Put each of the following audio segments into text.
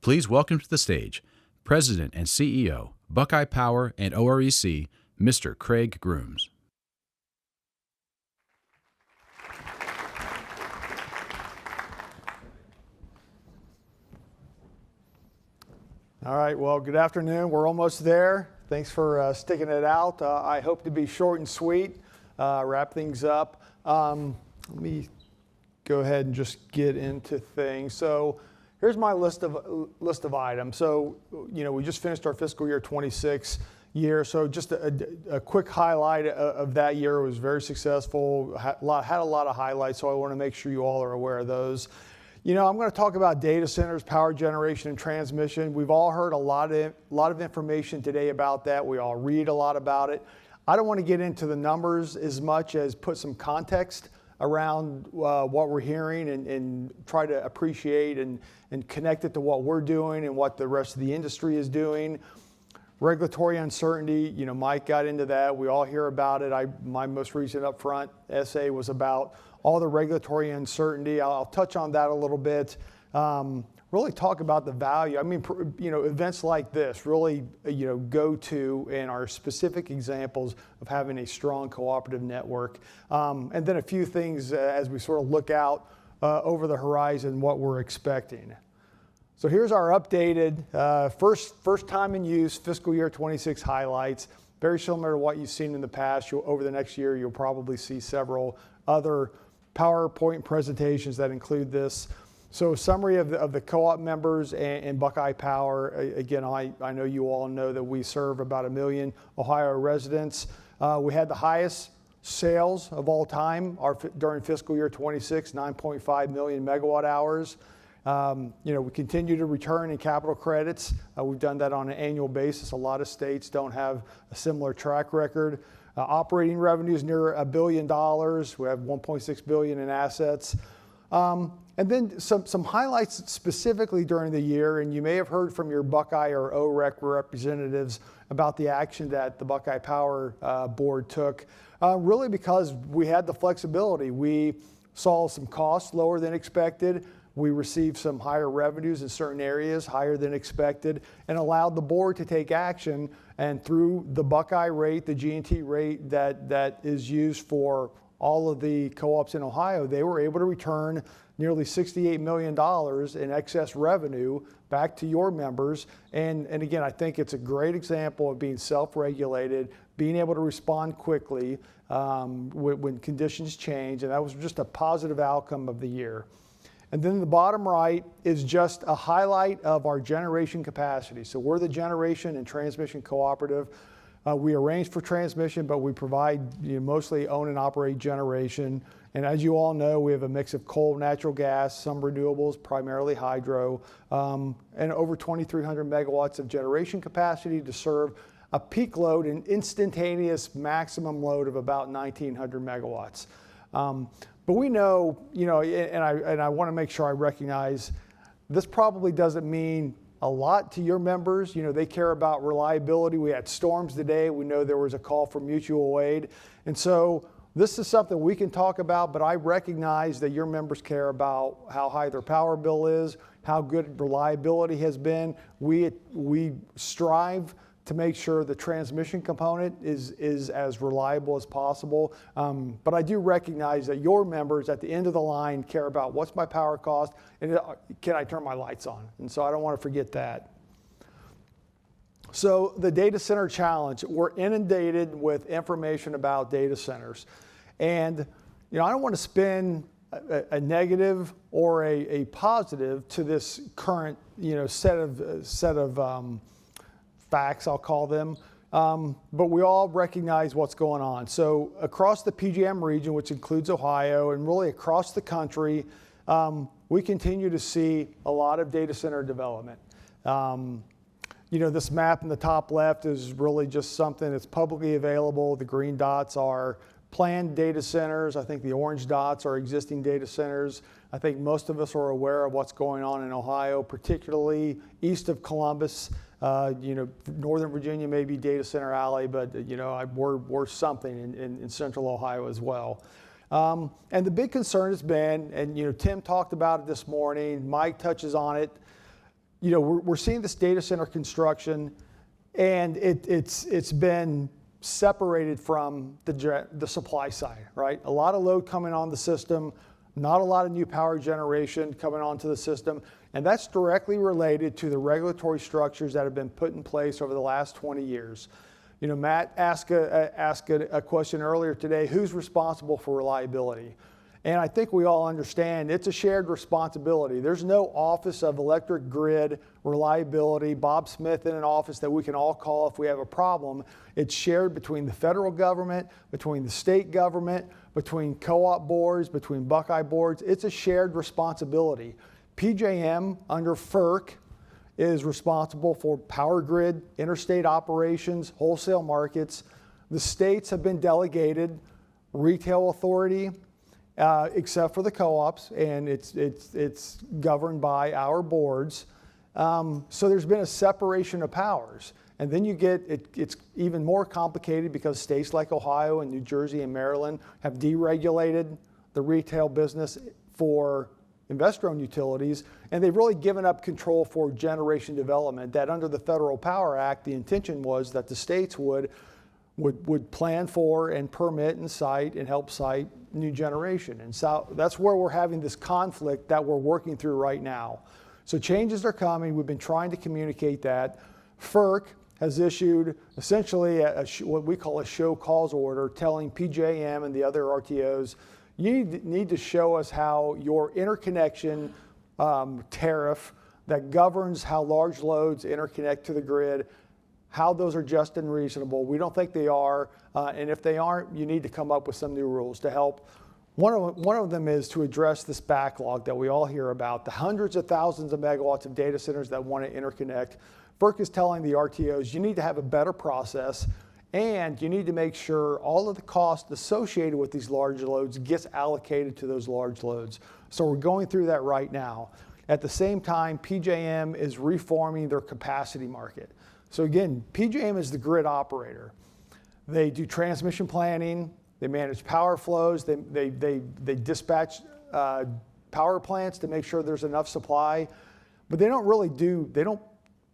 Please welcome to the stage President and CEO, Buckeye Power and OREC, Mr. Craig Grooms. All right, well, good afternoon. We're almost there. Thanks for sticking it out. I hope to be short and sweet, wrap things up. Let me go ahead and just get into things. So here's my list of items. So, we just finished our fiscal year 26 year. So just a quick highlight of that year. It was very successful, had a lot of highlights. So I want to make sure you all are aware of those. I'm going to talk about data centers, power generation, and transmission. We've all heard a lot of information today about that. We all read a lot about it. I don't want to get into the numbers as much as put some context around what we're hearing and try to appreciate and connect it to what we're doing and what the rest of the industry is doing. Regulatory uncertainty, Mike got into that. We all hear about it. My most recent upfront essay was about all the regulatory uncertainty. I'll touch on that a little bit. Really talk about the value. Events like this really, go to and are specific examples of having a strong cooperative network. And then a few things as we sort of look out over the horizon, what we're expecting. So here's our updated first time in use fiscal year 26 highlights. Very similar to what you've seen in the past. Over the next year, you'll probably see several other PowerPoint presentations that include this. So a summary of the co-op members and Buckeye Power. Again, I know you all know that we serve about 1 million Ohio residents. We had the highest sales of all time during fiscal year 26, 9.5 million megawatt hours. We continue to return in capital credits. We've done that on an annual basis. A lot of states don't have a similar track record. Operating revenues near $1 billion. We have 1.6 billion in assets. And then some highlights specifically during the year, and you may have heard from your Buckeye or OREC representatives about the action that the Buckeye Power Board took, really because we had the flexibility. We saw some costs lower than expected. We received some higher revenues in certain areas, higher than expected, and allowed the board to take action. And through the Buckeye rate, the G&T rate that is used for all of the co-ops in Ohio, they were able to return nearly $68 million in excess revenue back to your members. And again, I think it's a great example of being self-regulated, being able to respond quickly when conditions change. And that was just a positive outcome of the year. And then the bottom right is just a highlight of our generation capacity. So we're the generation and transmission cooperative. We arrange for transmission, but we provide mostly own and operate generation. And as you all know, we have a mix of coal, natural gas, some renewables, primarily hydro, and over 2,300 megawatts of generation capacity to serve a peak load and instantaneous maximum load of about 1,900 megawatts. But we know, and I want to make sure I recognize this probably doesn't mean a lot to your members. They care about reliability. We had storms today. We know there was a call for mutual aid. And so this is something we can talk about, but I recognize that your members care about how high their power bill is, how good reliability has been. We strive to make sure the transmission component is as reliable as possible. But I do recognize that your members at the end of the line care about what's my power cost and can I turn my lights on? And so I don't want to forget that. So the data center challenge, we're inundated with information about data centers. And I don't want to spin a negative or a positive to this current set of facts, I'll call them, but we all recognize what's going on. So across the PJM region, which includes Ohio, and really across the country, we continue to see a lot of data center development. This map in the top left is really just something that's publicly available. The green dots are planned data centers. I think the orange dots are existing data centers. I think most of us are aware of what's going on in Ohio, particularly east of Columbus. Northern Virginia may be Data Center Alley, but we're something in Central Ohio as well. And the big concern has been, and Tim talked about it this morning, Mike touches on it, we're seeing this data center construction, and it's been separated from the supply side, right? A lot of load coming on the system, not a lot of new power generation coming onto the system, and that's directly related to the regulatory structures that have been put in place over the last 20 years. Matt asked a question earlier today, who's responsible for reliability? And I think we all understand it's a shared responsibility. There's no Office of Electric Grid Reliability, Bob Smith in an office that we can all call if we have a problem. It's shared between the federal government, between the state government, between co-op boards, between Buckeye boards. It's a shared responsibility. PJM under FERC is responsible for power grid, interstate operations, wholesale markets. The states have been delegated retail authority, except for the co-ops, and it's governed by our boards. So there's been a separation of powers. And then you get, it's even more complicated because states like Ohio and New Jersey and Maryland have deregulated the retail business for investor-owned utilities, and they've really given up control for generation development. That under the Federal Power Act, the intention was that the states would plan for and permit and site and help site new generation. And so that's where we're having this conflict that we're working through right now. So changes are coming. We've been trying to communicate that. FERC has issued essentially what we call a show cause order telling PJM and the other RTOs, you need to show us how your interconnection tariff that governs how large loads interconnect to the grid, how those are just and reasonable. We don't think they are, and if they aren't, you need to come up with some new rules to help. One of them is to address this backlog that we all hear about, the hundreds of thousands of megawatts of data centers that want to interconnect. FERC is telling the RTOs, you need to have a better process, and you need to make sure all of the cost associated with these large loads gets allocated to those large loads. So we're going through that right now. At the same time, PJM is reforming their capacity market. So again, PJM is the grid operator. They do transmission planning, they manage power flows, they dispatch power plants to make sure there's enough supply, but they don't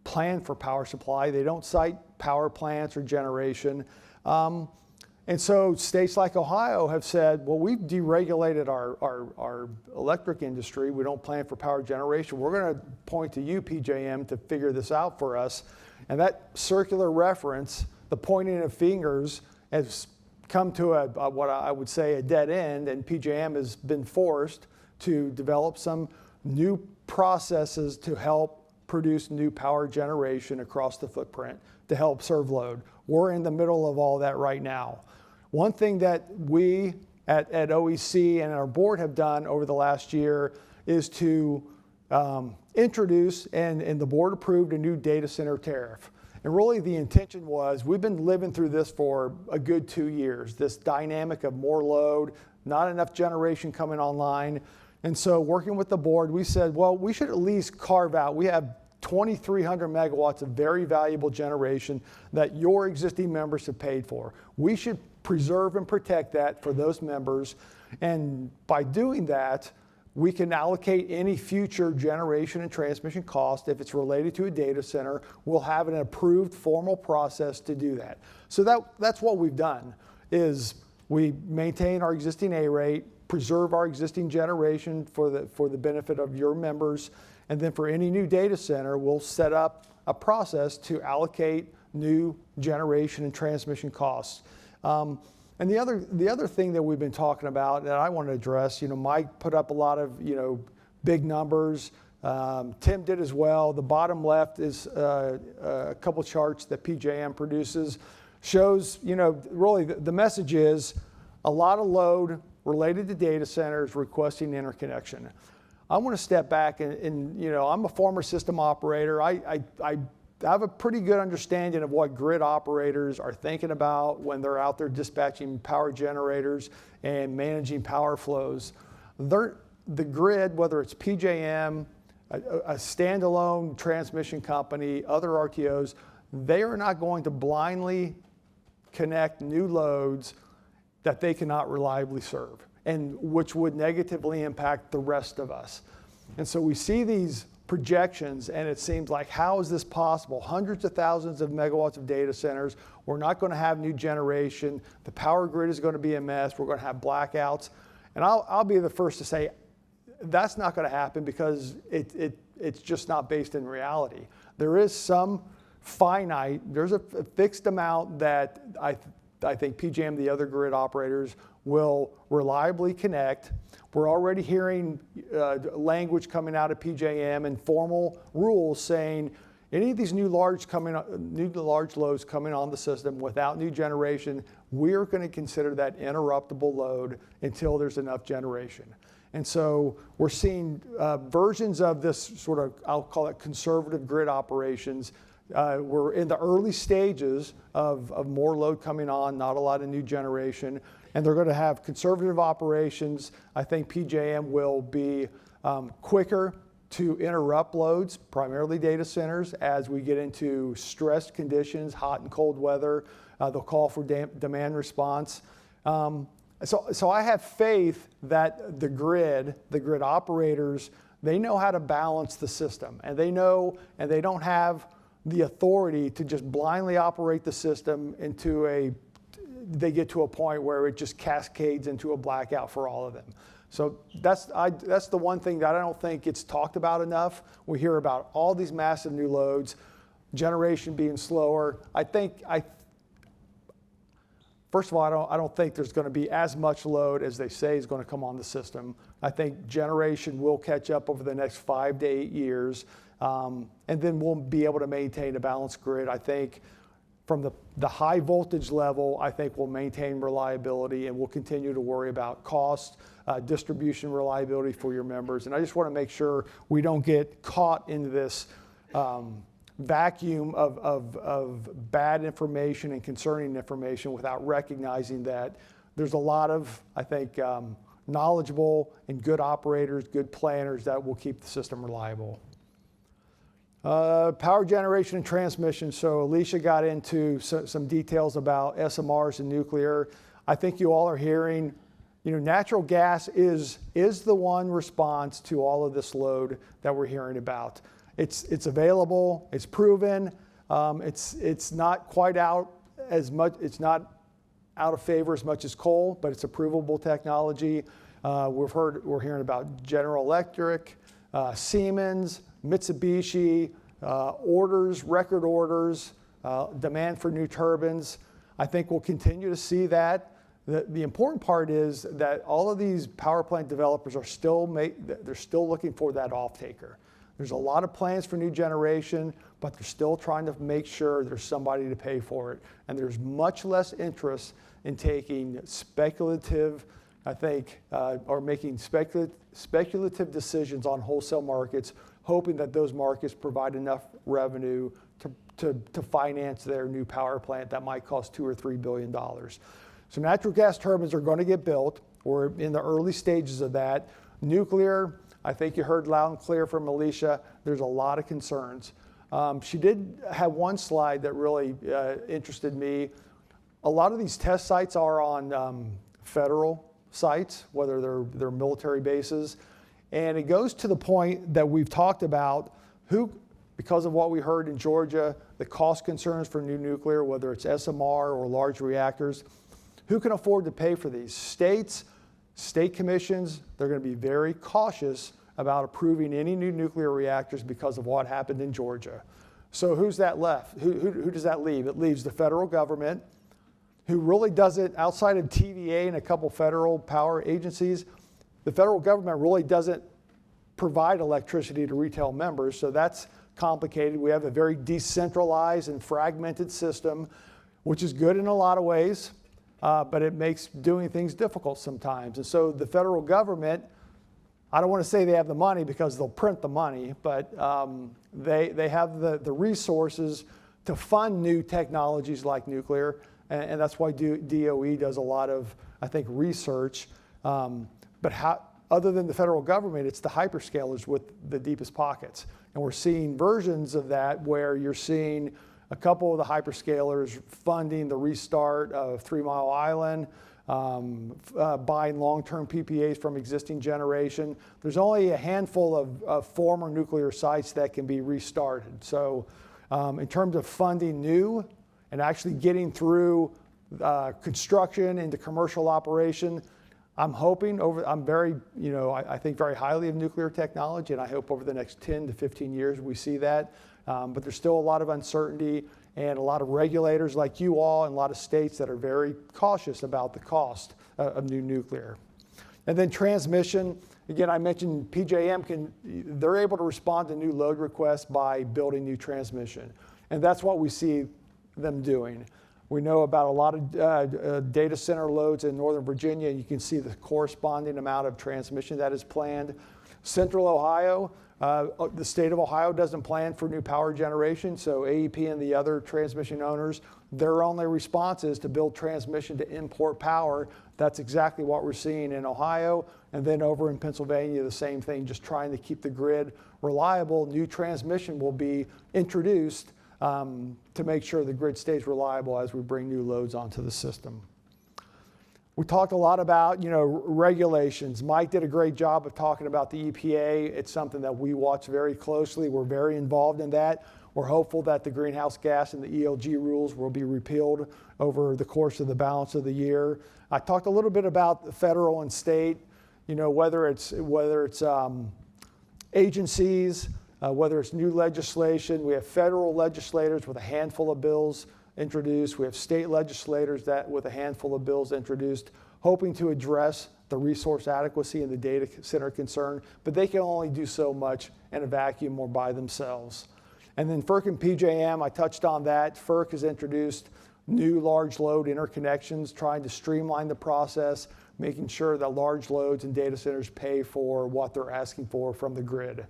plan for power supply, they don't site power plants or generation. And so states like Ohio have said, well, we've deregulated our electric industry, we don't plan for power generation, we're gonna point to you, PJM, to figure this out for us. And that circular reference, the pointing of fingers, has come to what I would say a dead end, and PJM has been forced to develop some new processes to help produce new power generation across the footprint to help serve load. We're in the middle of all that right now. One thing that we at OEC and our board have done over the last year is to introduce, and the board approved a new data center tariff. And really the intention was, we've been living through this for a good 2 years, this dynamic of more load, not enough generation coming online. And so working with the board, we said, well, we should at least carve out, we have 2,300 megawatts of very valuable generation that your existing members have paid for. We should preserve and protect that for those members. And by doing that, we can allocate any future generation and transmission cost. If it's related to a data center, we'll have an approved formal process to do that. So that's what we've done, is we maintain our existing A rate, preserve our existing generation for the benefit of your members, and then for any new data center, we'll set up a process to allocate new generation and transmission costs. And the other thing that we've been talking about that I want to address, Mike put up a lot of, big numbers. Tim did as well. The bottom left is a couple charts that PJM produces. Shows, really the message is a lot of load related to data centers requesting interconnection. I want to step back and I'm a former system operator. I have a pretty good understanding of what grid operators are thinking about when they're out there dispatching power generators and managing power flows. The grid, whether it's PJM, a standalone transmission company, other RTOs, they are not going to blindly connect new loads that they cannot reliably serve, and which would negatively impact the rest of us. And so we see these projections, and it seems like, how is this possible? Hundreds of thousands of megawatts of data centers. We're not going to have new generation. The power grid is going to be a mess. We're going to have blackouts. And I'll be the first to say that's not going to happen because it's just not based in reality. There is some there's a fixed amount that I think PJM, the other grid operators, will reliably connect. We're already hearing language coming out of PJM and formal rules saying any of these new large loads coming on the system without new generation, we're going to consider that interruptible load until there's enough generation. And so we're seeing versions of this sort of, I'll call it conservative grid operations. We're in the early stages of more load coming on, not a lot of new generation, and they're going to have conservative operations. I think PJM will be quicker to interrupt loads, primarily data centers, as we get into stressed conditions, hot and cold weather. They'll call for demand response. So I have faith that the grid operators, they know how to balance the system, and they don't have the authority to just blindly operate the system they get to a point where it just cascades into a blackout for all of them. So that's the one thing that I don't think it's talked about enough. We hear about all these massive new loads, generation being slower. First of all, I don't think there's going to be as much load as they say is going to come on the system. I think generation will catch up over the next 5 to 8 years, and then we'll be able to maintain a balanced grid. I think from the high voltage level, I think we'll maintain reliability, and we'll continue to worry about cost, distribution reliability for your members. And I just want to make sure we don't get caught into this vacuum of bad information and concerning information without recognizing that there's a lot of, I think, knowledgeable and good operators, good planners that will keep the system reliable. Power generation and transmission. So Alicia got into some details about SMRs and nuclear. I think you all are hearing, natural gas is the one response to all of this load that we're hearing about. It's available, it's proven, it's not quite out as much, it's not out of favor as much as coal, but it's a provable technology. We're hearing about General Electric, Siemens, Mitsubishi, record orders, demand for new turbines. I think we'll continue to see that. The important part is that all of these power plant developers are still looking for that off-taker. There's a lot of plans for new generation, but they're still trying to make sure there's somebody to pay for it. And there's much less interest in taking speculative, or making speculative decisions on wholesale markets, hoping that those markets provide enough revenue to finance their new power plant that might cost $2 or $3 billion. So natural gas turbines are going to get built. We're in the early stages of that. Nuclear, I think you heard loud and clear from Alicia, there's a lot of concerns. She did have one slide that really interested me. A lot of these test sites are on federal sites, whether they're military bases. And it goes to the point that we've talked about because of what we heard in Georgia, the cost concerns for new nuclear, whether it's SMR or large reactors, who can afford to pay for these? State commissions, they're going to be very cautious about approving any new nuclear reactors because of what happened in Georgia. So who's that left? Who does that leave? It leaves the federal government, who really doesn't, outside of TVA and a couple federal power agencies, the federal government really doesn't provide electricity to retail members, so that's complicated. We have a very decentralized and fragmented system, which is good in a lot of ways, but it makes doing things difficult sometimes. And so the federal government, I don't want to say they have the money because they'll print the money, but they have the resources to fund new technologies like nuclear, and that's why DOE does a lot of, I think, research. But other than the federal government, it's the hyperscalers with the deepest pockets. And we're seeing versions of that where you're seeing a couple of the hyperscalers funding the restart of 3 Mile Island, buying long-term PPAs from existing generation. There's only a handful of former nuclear sites that can be restarted. So in terms of funding new and actually getting through construction into commercial operation, I'm very, I think very highly of nuclear technology, and I hope over the next 10 to 15 years we see that. But there's still a lot of uncertainty and a lot of regulators like you all and a lot of states that are very cautious about the cost of new nuclear. And then transmission, again, I mentioned PJM they're able to respond to new load requests by building new transmission. And that's what we see them doing. We know about a lot of data center loads in Northern Virginia. You can see the corresponding amount of transmission that is planned. Central Ohio, the state of Ohio doesn't plan for new power generation, so AEP and the other transmission owners, their only response is to build transmission to import power. That's exactly what we're seeing in Ohio. And then over in Pennsylvania, the same thing, just trying to keep the grid reliable. New transmission will be introduced to make sure the grid stays reliable as we bring new loads onto the system. We talked a lot about, regulations. Mike did a great job of talking about the EPA. It's something that we watch very closely. We're very involved in that. We're hopeful that the greenhouse gas and the ELG rules will be repealed over the course of the balance of the year. I talked a little bit about the federal and state, whether it's agencies, whether it's new legislation. We have federal legislators with a handful of bills introduced. We have state legislators with a handful of bills introduced, hoping to address the resource adequacy and the data center concern, but they can only do so much in a vacuum or by themselves. And then FERC and PJM, I touched on that. FERC has introduced new large load interconnections, trying to streamline the process, making sure that large loads and data centers pay for what they're asking for from the grid.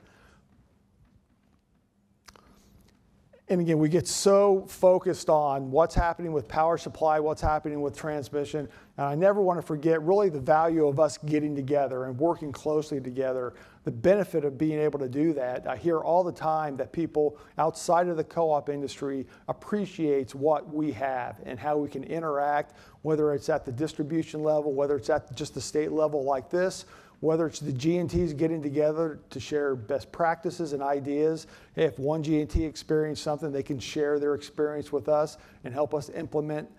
And again, we get so focused on what's happening with power supply, what's happening with transmission, and I never want to forget really the value of us getting together and working closely together, the benefit of being able to do that. I hear all the time that people outside of the co-op industry appreciates what we have and how we can interact, whether it's at the distribution level, whether it's at just the state level like this, whether it's the G&Ts getting together to share best practices and ideas. If one G&T experienced something, they can share their experience with us and help us implement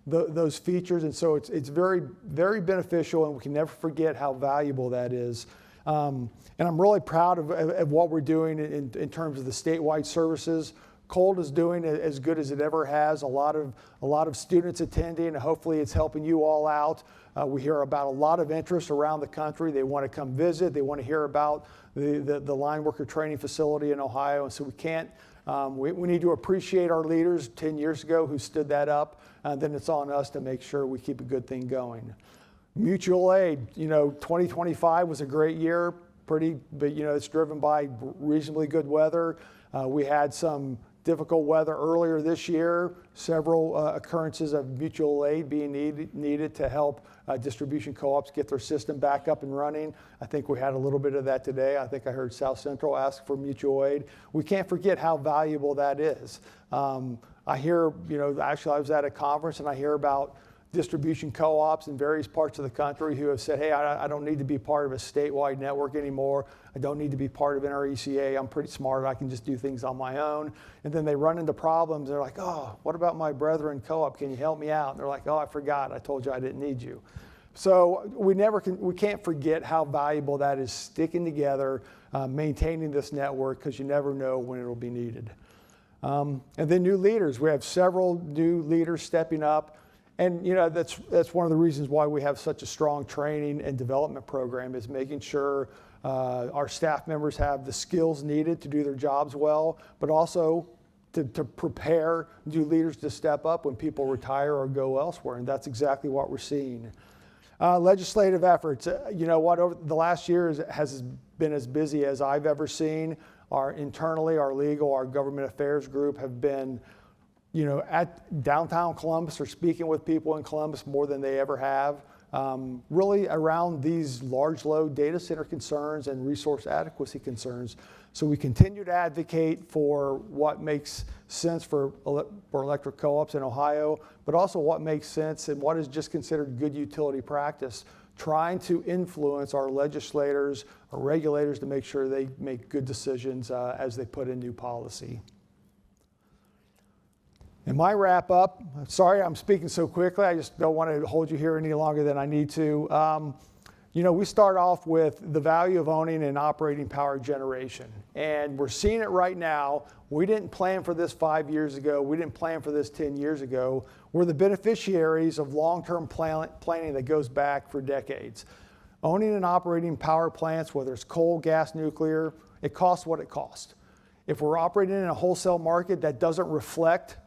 those features. And so it's very, very beneficial, and we can never forget how valuable that is. And I'm really proud of what we're doing in terms of the statewide services. Cold is doing as good as it ever has. A lot of students attending, and hopefully it's helping you all out. We hear about a lot of interest around the country. They want to come visit. They want to hear about the line worker training facility in Ohio. And so we need to appreciate our leaders 10 years ago who stood that up. And then it's on us to make sure we keep a good thing going. Mutual aid, 2025 was a great year, but it's driven by reasonably good weather. We had some difficult weather earlier this year, several occurrences of mutual aid being needed to help distribution co-ops get their system back up and running. I think we had a little bit of that today. I think I heard South Central ask for mutual aid. We can't forget how valuable that is. I hear, actually I was at a conference and I hear about distribution co-ops in various parts of the country who have said, hey, I don't need to be part of a statewide network anymore. I don't need to be part of NRECA. I'm pretty smart. I can just do things on my own. And then they run into problems. They're like, oh, what about my brethren co-op? Can you help me out? And they're like, oh, I forgot. I told you I didn't need you. So we can't forget how valuable that is, sticking together, maintaining this network, because you never know when it'll be needed. And then new leaders. We have several new leaders stepping up. And that's one of the reasons why we have such a strong training and development program, is making sure our staff members have the skills needed to do their jobs well, but also to prepare new leaders to step up when people retire or go elsewhere. And that's exactly what we're seeing. Legislative efforts. Over the last year has been as busy as I've ever seen. Our legal, our government affairs group have been at downtown Columbus or speaking with people in Columbus more than they ever have. really around these large load data center concerns and resource adequacy concerns. So we continue to advocate for what makes sense for electric co-ops in Ohio, but also what makes sense and what is just considered good utility practice, trying to influence our legislators, our regulators to make sure they make good decisions as they put in new policy. In my wrap up, sorry I'm speaking so quickly, I just don't want to hold you here any longer than I need to. We start off with the value of owning and operating power generation. And we're seeing it right now. We didn't plan for this 5 years ago. We didn't plan for this 10 years ago. We're the beneficiaries of long-term planning that goes back for decades. Owning and operating power plants, whether it's coal, gas, nuclear, it costs what it costs. If we're operating in a wholesale market that doesn't reflect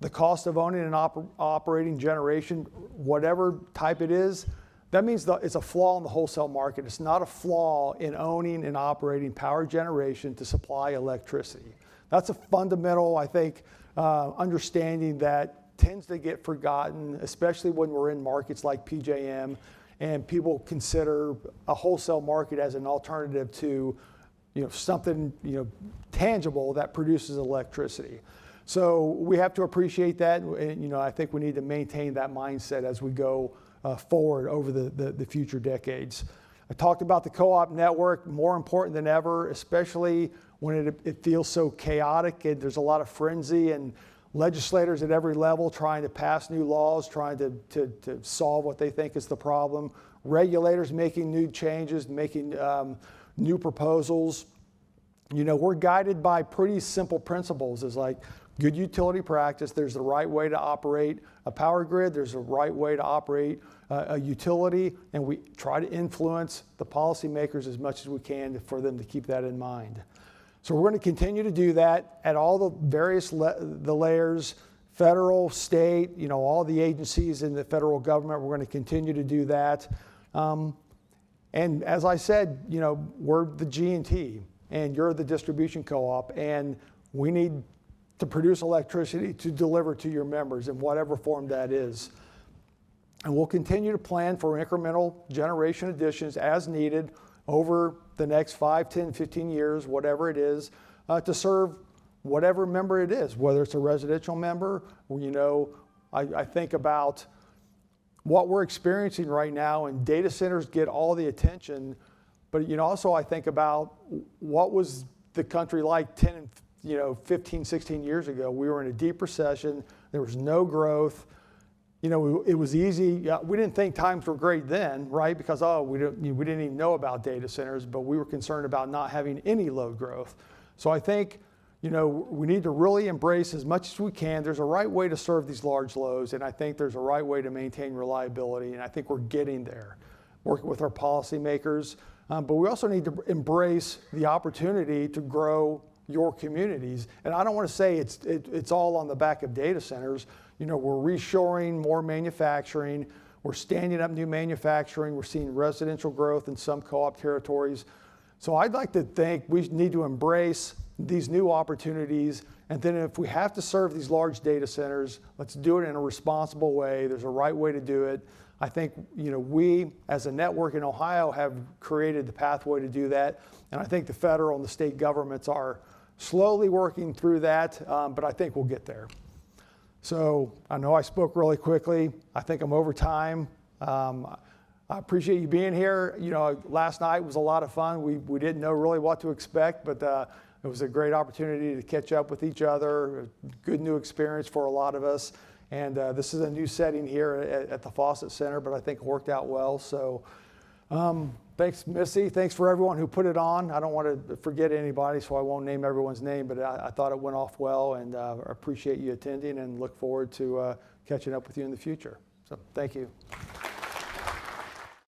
the cost of owning and operating generation, whatever type it is, that means it's a flaw in the wholesale market. It's not a flaw in owning and operating power generation to supply electricity. That's a fundamental, I think, understanding that tends to get forgotten, especially when we're in markets like PJM and people consider a wholesale market as an alternative to something tangible that produces electricity. So we have to appreciate that, and I think we need to maintain that mindset as we go forward over the future decades. I talked about the co-op network, more important than ever, especially when it feels so chaotic and there's a lot of frenzy and legislators at every level trying to pass new laws, trying to solve what they think is the problem, regulators making new changes, making new proposals. We're guided by pretty simple principles. It's like good utility practice. There's the right way to operate a power grid. There's a right way to operate a utility, and we try to influence the policymakers as much as we can for them to keep that in mind. So we're going to continue to do that at all the various the layers, federal, state, all the agencies in the federal government. We're going to continue to do that. And as I said, we're the G&T, and you're the distribution co-op, and we need to produce electricity to deliver to your members in whatever form that is. And we'll continue to plan for incremental generation additions as needed over the next 5, 10, 15 years, whatever it is, to serve whatever member it is, whether it's a residential member. I think about what we're experiencing right now, and data centers get all the attention, but also I think about what was the country like 10 and 15, 16 years ago. We were in a deep recession. There was no growth. It was easy. We didn't think times were great then, right? Because, we didn't even know about data centers, but we were concerned about not having any load growth. So I think, we need to really embrace as much as we can. There's a right way to serve these large loads, and I think there's a right way to maintain reliability, and I think we're getting there, working with our policymakers. But we also need to embrace the opportunity to grow your communities. And I don't want to say it's all on the back of data centers. We're reshoring more manufacturing. We're standing up new manufacturing. We're seeing residential growth in some co-op territories. So I'd like to think we need to embrace these new opportunities. And then if we have to serve these large data centers, let's do it in a responsible way. There's a right way to do it. I think we as a network in Ohio have created the pathway to do that. And I think the federal and the state governments are slowly working through that, but I think we'll get there. So I know I spoke really quickly. I think I'm over time. I appreciate you being here. Last night was a lot of fun. We didn't know really what to expect, but it was a great opportunity to catch up with each other. A good new experience for a lot of us. And this is a new setting here at the Fawcett Center, but I think it worked out well. So thanks, Missy. Thanks for everyone who put it on. I don't want to forget anybody, so I won't name everyone's name, but I thought it went off well, and I appreciate you attending and look forward to catching up with you in the future. So thank you.